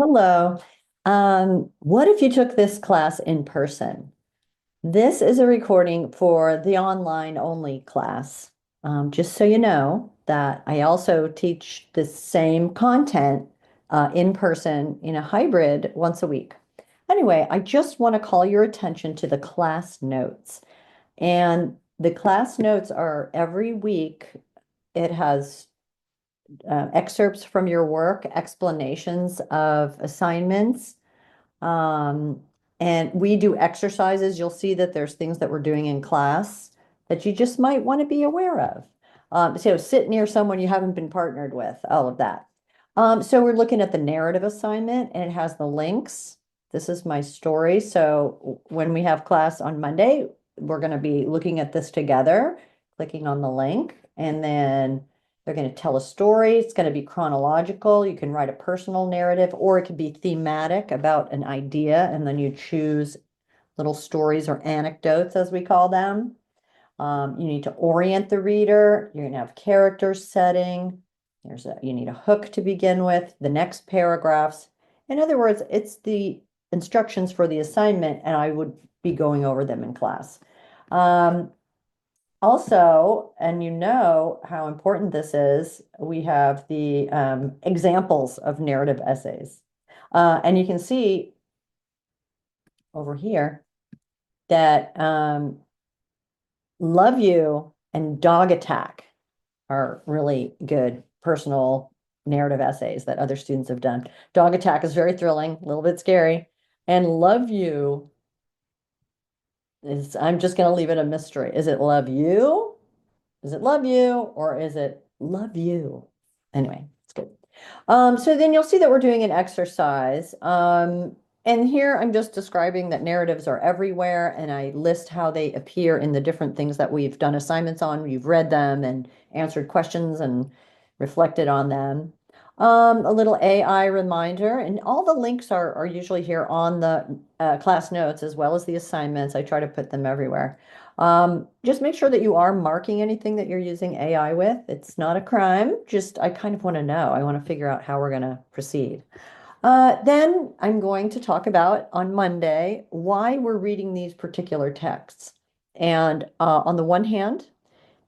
Hello. What if you took this class in person? This is a recording for the online only class. Just so you know that I also teach the same content in person in a hybrid once a week. Anyway, I just want to call your attention to the class notes. And the class notes are every week. It has excerpts from your work, explanations of assignments, um, and we do exercises. You'll see that there's things that we're doing in class that you just might want to be aware of. So sit near someone you haven't been partnered with, all of that. So we're looking at the narrative assignment and it has the links. This is my story. So when we have class on Monday, we're going to be looking at this together, clicking on the link, and then they're going to tell a story. It's going to be chronological. You can write a personal narrative, or it could be thematic about an idea, and then you choose little stories or anecdotes, as we call them. You need to orient the reader. You're going to have character setting. You need a hook to begin with, the next paragraphs. In other words, it's the instructions for the assignment, and I would be going over them in class. Um, Also, and you know how important this is, we have the examples of narrative essays. And you can see over here that Love You and Dog Attack are really good personal narrative essays that other students have done. Dog Attack is very thrilling, a little bit scary. And Love You is, I'm just going to leave it a mystery. Is it Love You? Is it love you or is it love you? Anyway, it's good. So then you'll see that we're doing an exercise. And here I'm just describing that narratives are everywhere and I list how they appear in the different things that we've done assignments on. You've read them and answered questions and reflected on them. A little AI reminder, and all the links are usually here on the class notes as well as the assignments. I try to put them everywhere. Just make sure that you are marking anything that you're using AI with. It's not a crime, just I kind of want to know. I want to figure out how we're going to proceed. Then I'm going to talk about on Monday why we're reading these particular texts. And on the one hand,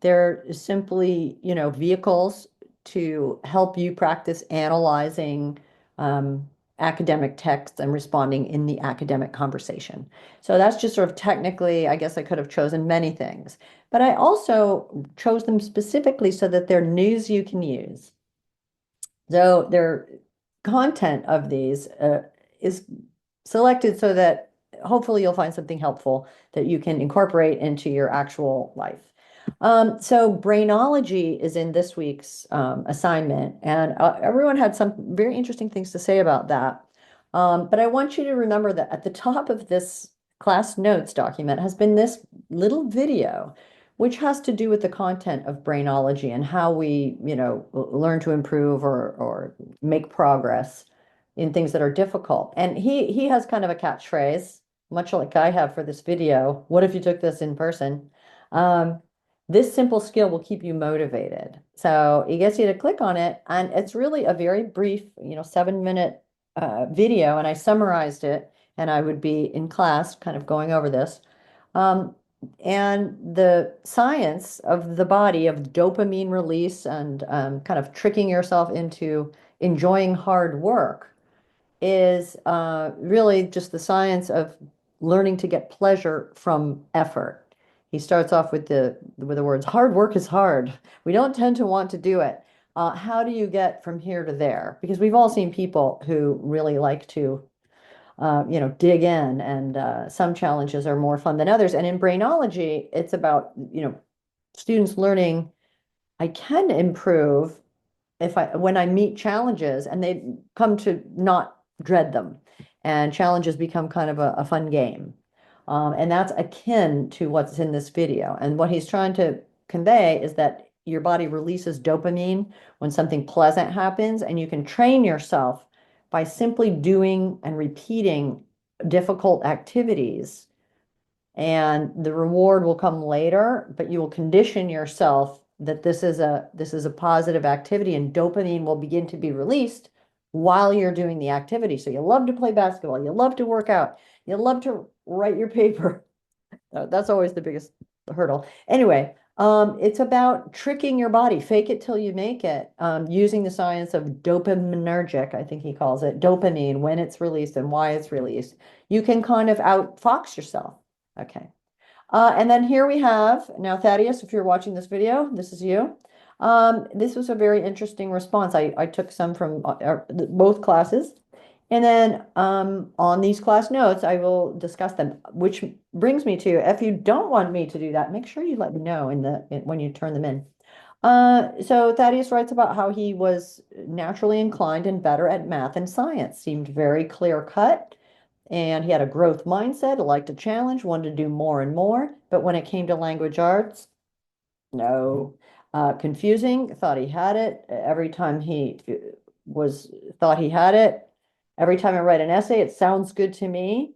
they're simply, vehicles to help you practice analyzing academic texts and responding in the academic conversation. So that's just sort of technically, I guess I could have chosen many things, but I also chose them specifically so that they're news you can use. So their content of these is selected so that hopefully you'll find something helpful that you can incorporate into your actual life. So Brainology is in this week's assignment, and everyone had some very interesting things to say about that. But I want you to remember that at the top of this class notes document has been this little video, which has to do with the content of Brainology and how we, learn to improve or make progress in things that are difficult. And he has kind of a catchphrase, much like I have for this video. What if you took this in person? Um, this simple skill will keep you motivated. So he gets you to click on it, and it's really a very brief, 7-minute video, and I summarized it, and I would be in class kind of going over this. Um, and the science of the body of dopamine release and kind of tricking yourself into enjoying hard work is really just the science of learning to get pleasure from effort. He starts off with the words, hard work is hard. We don't tend to want to do it. How do you get from here to there? Because we've all seen people who really like to dig in, and some challenges are more fun than others. And in Brainology, it's about, students learning I can improve if when I meet challenges and they come to not dread them, and challenges become kind of a fun game. And that's akin to what's in this video. And what he's trying to convey is that your body releases dopamine when something pleasant happens, and you can train yourself by simply doing and repeating difficult activities. And the reward will come later, but you will condition yourself that this is a positive activity, and dopamine will begin to be released while you're doing the activity. So you love to play basketball, you love to work out, you love to write your paper. That's always the biggest hurdle. Anyway, it's about tricking your body, fake it till you make it, using the science of dopaminergic, I think he calls it, dopamine, when it's released and why it's released. You can kind of outfox yourself. Okay. And then here we have, now Thaddeus, if you're watching this video, this is you. This was a very interesting response. I took some from both classes. And then on these class notes, I will discuss them, which brings me to, if you don't want me to do that, make sure you let me know when you turn them in. So Thaddeus writes about how he was naturally inclined and better at math and science, seemed very clear cut, and he had a growth mindset, liked a challenge, wanted to do more and more. But when it came to language arts, no. Confusing, thought he had it. Every time he thought he had it. Every time I write an essay, it sounds good to me,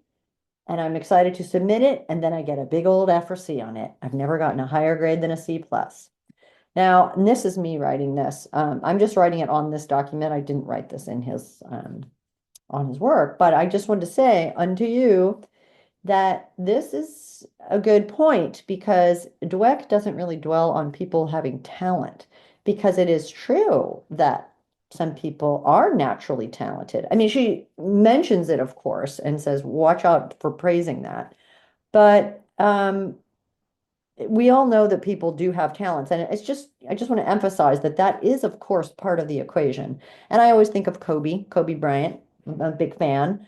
and I'm excited to submit it, and then I get a big old F or C on it. I've never gotten a higher grade than a C plus. Now, and this is me writing this. I'm just writing it on this document. I didn't write this in his on his work, but I just wanted to say unto you that this is a good point, because Dweck doesn't really dwell on people having talent, because it is true that some people are naturally talented. I mean, she mentions it, of course, and says, watch out for praising that. But we all know that people do have talents, and it's just, I just want to emphasize that that is, of course, part of the equation. And I always think of Kobe Bryant, I'm a big fan.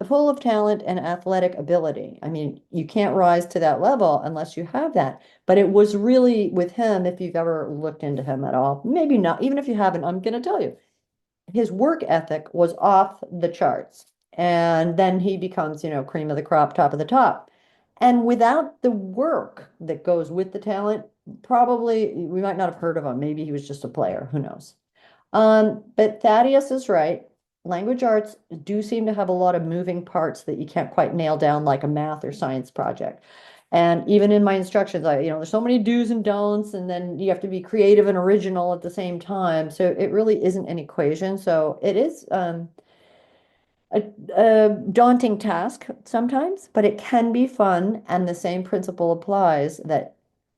Full of talent and athletic ability. I mean, you can't rise to that level unless you have that. But it was really with him, if you've ever looked into him at all, maybe not, even if you haven't, I'm going to tell you, his work ethic was off the charts. And then he becomes, cream of the crop, top of the top. And without the work that goes with the talent, probably we might not have heard of him. Maybe he was just a player. Who knows? But Thaddeus is right. Language arts do seem to have a lot of moving parts that you can't quite nail down like a math or science project. And even in my instructions, there's so many do's and don'ts, and then you have to be creative and original at the same time. So it really isn't an equation. So it is a daunting task sometimes, but it can be fun. And the same principle applies that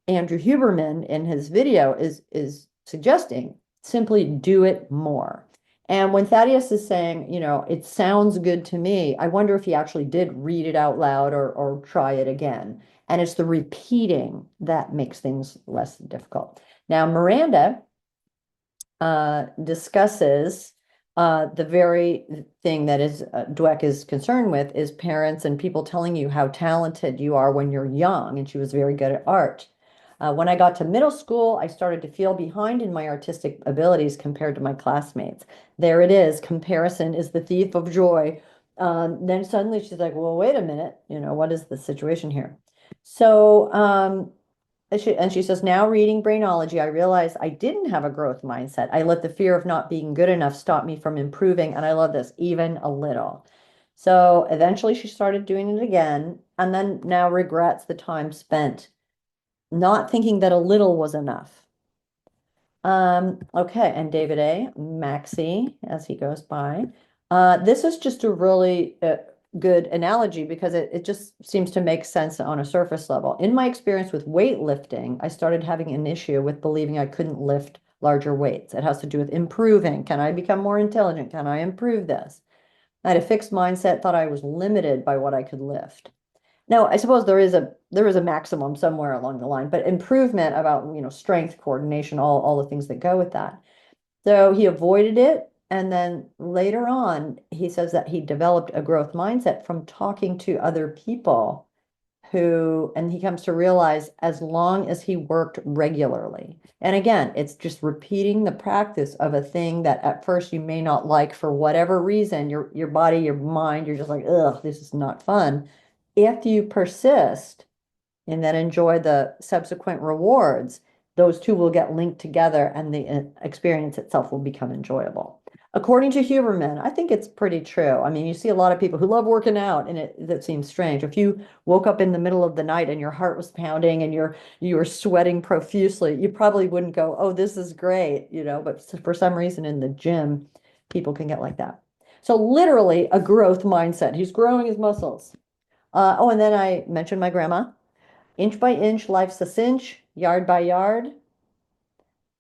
Andrew Huberman in his video is suggesting. Simply do it more. And when Thaddeus is saying, it sounds good to me, I wonder if he actually did read it out loud or try it again. And it's the repeating that makes things less difficult. Now, Miranda discusses the very thing that is Dweck is concerned with is parents and people telling you how talented you are when you're young, and she was very good at art. When I got to middle school, I started to feel behind in my artistic abilities compared to my classmates. There it is. Comparison is the thief of joy. Then suddenly she's like, well, wait a minute. What is the situation here? So and she says, now reading Brainology, I realized I didn't have a growth mindset. I let the fear of not being good enough stop me from improving. And I love this, even a little. So eventually she started doing it again, and then now regrets the time spent not thinking that a little was enough. Okay, and David A. Maxey, as he goes by. This is just a really good analogy because it just seems to make sense on a surface level. In my experience with weightlifting, I started having an issue with believing I couldn't lift larger weights. It has to do with improving. Can I become more intelligent? Can I improve this? I had a fixed mindset, thought I was limited by what I could lift. Now, I suppose there is a maximum somewhere along the line, but improvement about, strength, coordination, all the things that go with that. So he avoided it. And then later on, he says that he developed a growth mindset from talking to other people and he comes to realize as long as he worked regularly. And again, it's just repeating the practice of a thing that at first you may not like for whatever reason, your body, your mind, you're just like, ugh, this is not fun. If you persist and then enjoy the subsequent rewards, those two will get linked together and the experience itself will become enjoyable. According to Huberman, I think it's pretty true. I mean, you see a lot of people who love working out, and that seems strange. If you woke up in the middle of the night and your heart was pounding and you were sweating profusely, you probably wouldn't go, "Oh, this is great," But for some reason in the gym, people can get like that. So literally a growth mindset. He's growing his muscles. Oh, and then I mentioned my grandma. Inch by inch, life's a cinch, yard by yard.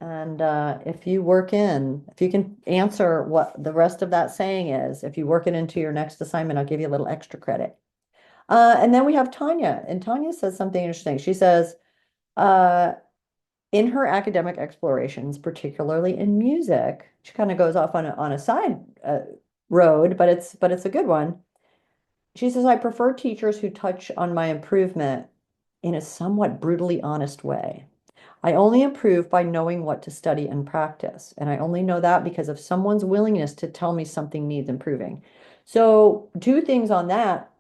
And if you if you can answer what the rest of that saying is, if you work it into your next assignment, I'll give you a little extra credit. And then we have Tanya, and Tanya says something interesting. She says, uh, in her academic explorations, particularly in music, she kind of goes off on a side road, but it's a good one. She says, I prefer teachers who touch on my improvement in a somewhat brutally honest way. I only improve by knowing what to study and practice. And I only know that because of someone's willingness to tell me something needs improving. So, two things on that.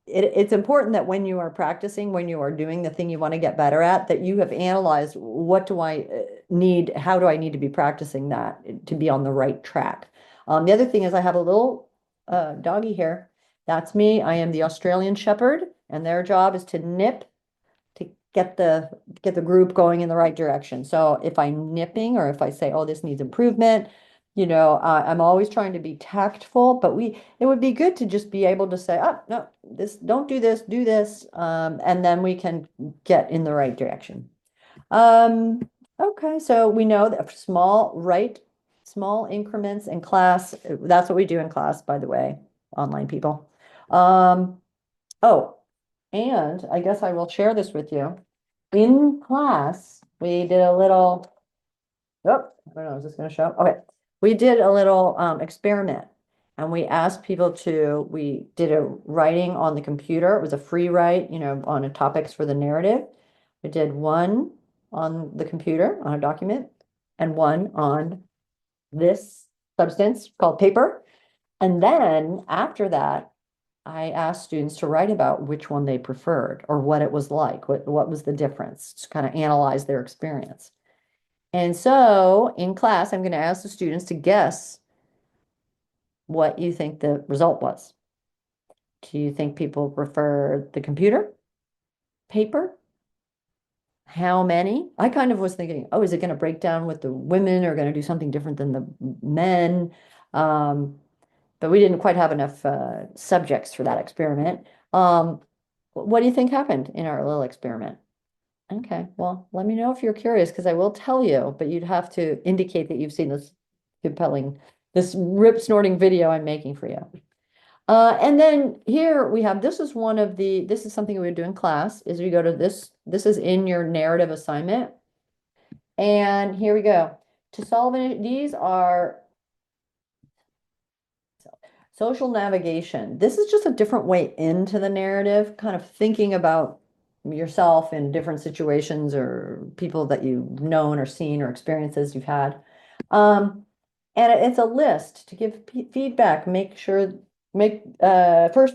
It's important that when you are practicing, when you are doing the thing you want to get better at, that you have analyzed what do I need, how do I need to be practicing that to be on the right track. The other thing is I have a little doggy here. That's me. I am the Australian Shepherd, and their job is to nip to get the group going in the right direction. So if I'm nipping or if I say, oh, this needs improvement, I'm always trying to be tactful, but it would be good to just be able to say, oh, no, don't do this, do this. And then we can get in the right direction. Um, okay, so we know that small increments in class. That's what we do in class, by the way, online people. Oh, and I guess I will share this with you. In class, we did a little, oh, I don't know, is this going to show? Okay. We did a little experiment and we asked people we did a writing on the computer. It was a free write, on a topics for the narrative. We did one on the computer on a document and one on this substance called paper. And then after that, I asked students to write about which one they preferred or what it was like, what was the difference, to kind of analyze their experience. And so in class, I'm going to ask the students to guess what you think the result was. Do you think people prefer the computer, paper? How many? I kind of was thinking, oh, is it going to break down with the women or going to do something different than the men? But we didn't quite have enough subjects for that experiment. What do you think happened in our little experiment? Okay, well, let me know if you're curious because I will tell you, but you'd have to indicate that you've seen this rip snorting video I'm making for you. And then here we have, this is something we would do in class, is we go to this is in your narrative assignment. And here we go. To solve it, these are social navigation. This is just a different way into the narrative, kind of thinking about yourself in different situations or people that you've known or seen or experiences you've had. And it's a list to give feedback. First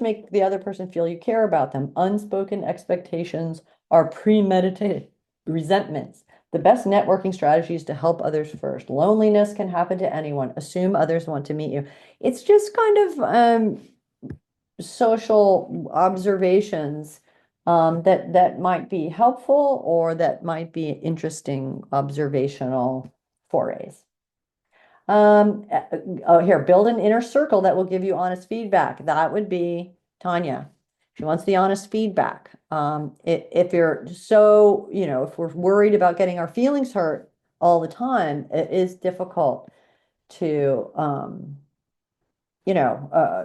make the other person feel you care about them. Unspoken expectations are premeditated resentments. The best networking strategy is to help others first. Loneliness can happen to anyone. Assume others want to meet you. It's just kind of social observations that might be helpful or that might be interesting observational forays. Oh, here, build an inner circle that will give you honest feedback. That would be Tanya. She wants the honest feedback. If you're if we're worried about getting our feelings hurt all the time, it is difficult to,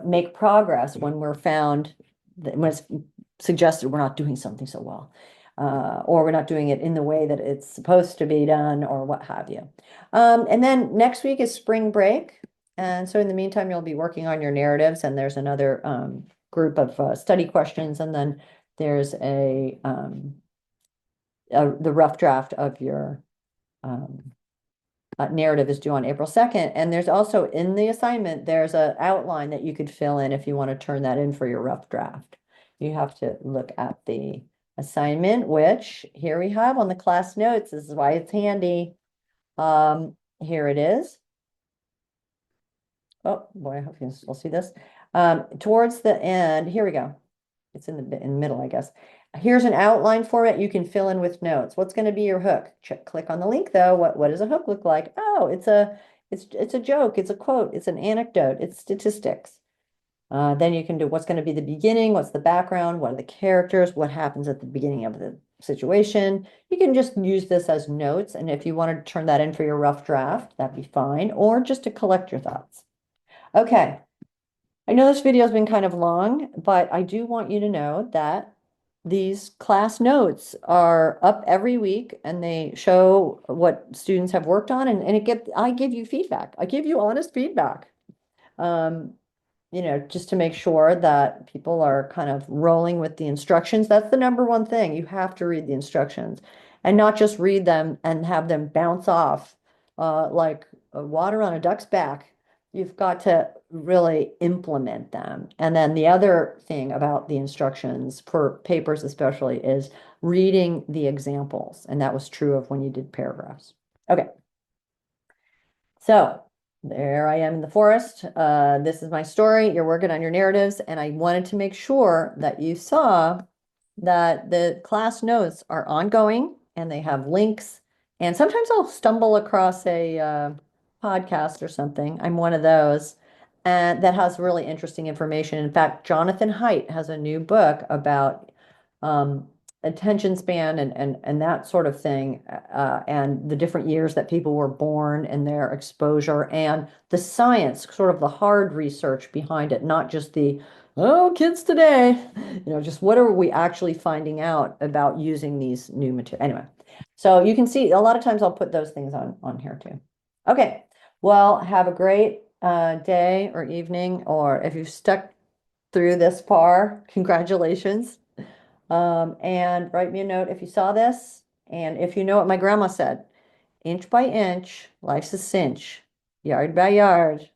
make progress when when it's suggested we're not doing something so well. Or we're not doing it in the way that it's supposed to be done or what have you. And then next week is spring break. And so in the meantime, you'll be working on your narratives and there's another group of study questions. And then there's the rough draft of your narrative is due on April 2nd. And there's also in the assignment, there's an outline that you could fill in if you want to turn that in for your rough draft. You have to look at the assignment, which here we have on the class notes. This is why it's handy. Here it is. Oh boy, I hope you will see this. Towards the end, here we go. It's in the middle, I guess. Here's an outline format you can fill in with notes. What's going to be your hook? Click on the link though. What does a hook look like? Oh, It's a joke, it's a quote, it's an anecdote, it's statistics. Then you can do what's going to be the beginning, what's the background, what are the characters, what happens at the beginning of the situation. You can just use this as notes, and if you wanted to turn that in for your rough draft, that'd be fine, or just to collect your thoughts. Okay, I know this video has been kind of long, but I do want you to know that these class notes are up every week and they show what students have worked on, and I give you feedback. I give you honest feedback. Um, just to make sure that people are kind of rolling with the instructions. That's the number one thing. You have to read the instructions and not just read them and have them bounce off like water on a duck's back. You've got to really implement them. And then the other thing about the instructions for papers especially is reading the examples. And that was true of when you did paragraphs. Okay. So there I am in the forest. This is my story. You're working on your narratives, and I wanted to make sure that you saw that the class notes are ongoing and they have links. And sometimes I'll stumble across a podcast or something. I'm one of those, and that has really interesting information. In fact, Jonathan Haidt has a new book about um, attention span and that sort of thing, and the different years that people were born and their exposure and the science, sort of the hard research behind it, not just the, oh, kids today, just what are we actually finding out about using these new material. Anyway, so you can see a lot of times I'll put those things on here too. Okay, well, have a great day or evening, or if you've stuck through this far, congratulations. And write me a note if you saw this. And if you know what my grandma said, inch by inch, life's a cinch, yard by yard,